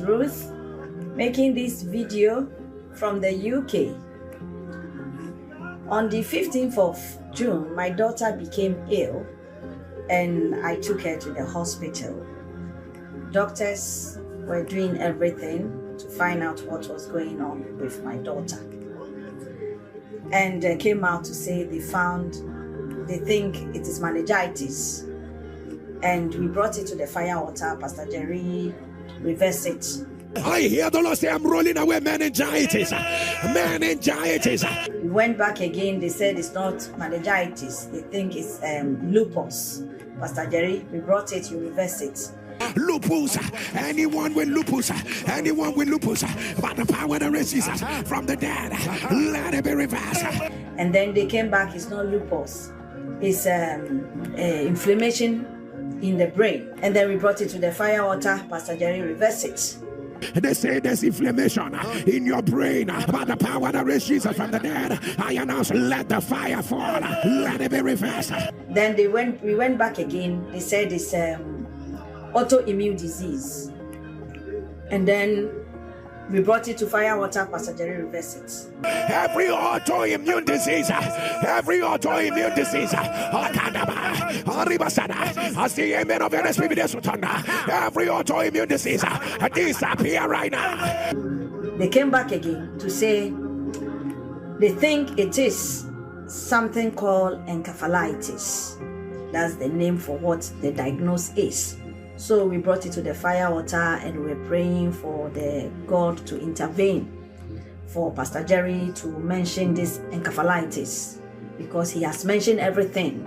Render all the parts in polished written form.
Ruth, making this video from the UK. On the 15th of June, my daughter became ill and I took her to the hospital. Doctors were doing everything to find out what was going on with my daughter. And they came out to say they think it is meningitis. And we brought it to the fire water. Pastor Jerry reversed it. I hear the Lord say, I'm rolling away meningitis. Meningitis. We went back again. They said it's not meningitis. They think it's lupus. Pastor Jerry, we brought it, you reversed it. Lupus, anyone with lupus, by the power that raises Jesus from the dead, let it be reversed. And then they came back, it's not lupus, it's inflammation in the brain. And then we brought it to the fire water. Pastor Jerry reversed it. They say there's inflammation in your brain by the power that raises Jesus from the dead. I announce, let the fire fall, let it be reversed. Then we went back again. They said it's autoimmune disease. And then we brought it to fire water. Pastor Jerry reversed it. Every autoimmune disease, as the amen of the Spirit, every autoimmune disease disappear right now. They came back again to say they think it is something called encephalitis. That's the name for what the diagnosis is. So we brought it to the fire water and we were praying for the God to intervene, for Pastor Jerry to mention this encephalitis, because he has mentioned everything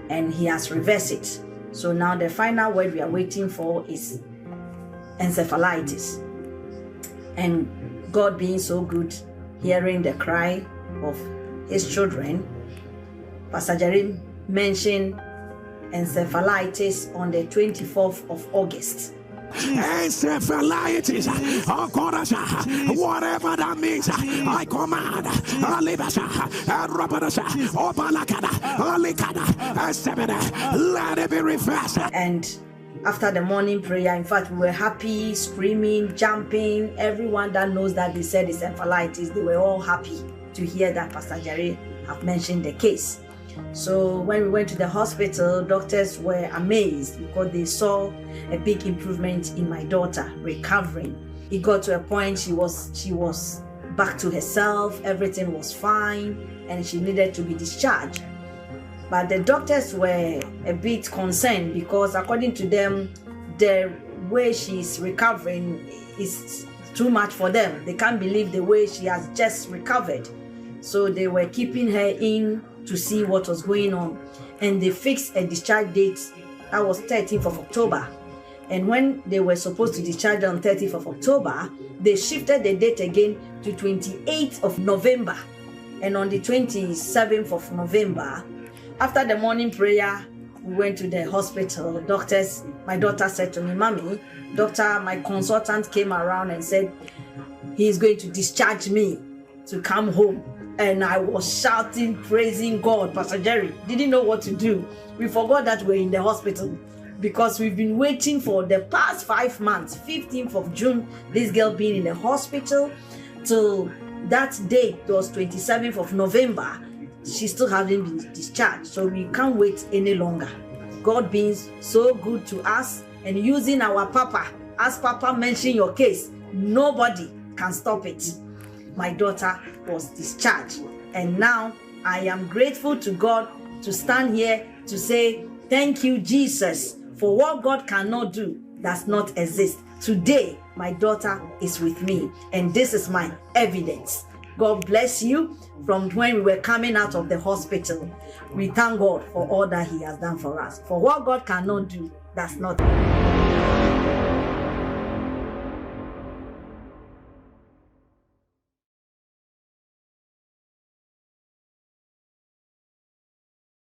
and he has reversed it. So now the final word we are waiting for is encephalitis. And God being so good, hearing the cry of his children, Pastor Jerry mentioned encephalitis on the 24th of August. Encephalitis, whatever that means, I command, let it be reversed. And after the morning prayer, in fact, we were happy, screaming, jumping. Everyone that knows that they said it's encephalitis, they were all happy to hear that Pastor Jerry have mentioned the case. So when we went to the hospital, doctors were amazed because they saw a big improvement in my daughter, recovering. It got to a point she was back to herself, everything was fine, and she needed to be discharged. But the doctors were a bit concerned because according to them, the way she's recovering is too much for them. They can't believe the way she has just recovered. So they were keeping her in to see what was going on, and they fixed a discharge date that was 13th of October. And when they were supposed to discharge on 30th of October, they shifted the date again to 28th of November. And on the 27th of November, after the morning prayer, we went to the hospital. Doctors, my daughter said to me, "Mommy, doctor, my consultant came around and said he is going to discharge me to come home." And I was shouting, praising God. Pastor Jerry didn't know what to do. We forgot that we're in the hospital because we've been waiting for the past 5 months, 15th of June, this girl being in the hospital, till that day, it was 27th of November. She still hasn't been discharged. So we can't wait any longer. God being so good to us and using our Papa. As Papa mentioned your case, nobody can stop it. My daughter was discharged, and now I am grateful to God to stand here to say thank you, Jesus, for what God cannot do does not exist. Today my daughter is with me, and this is my evidence. God bless you. From when we were coming out of the hospital, we thank God for all that he has done for us. For what God cannot do, that's not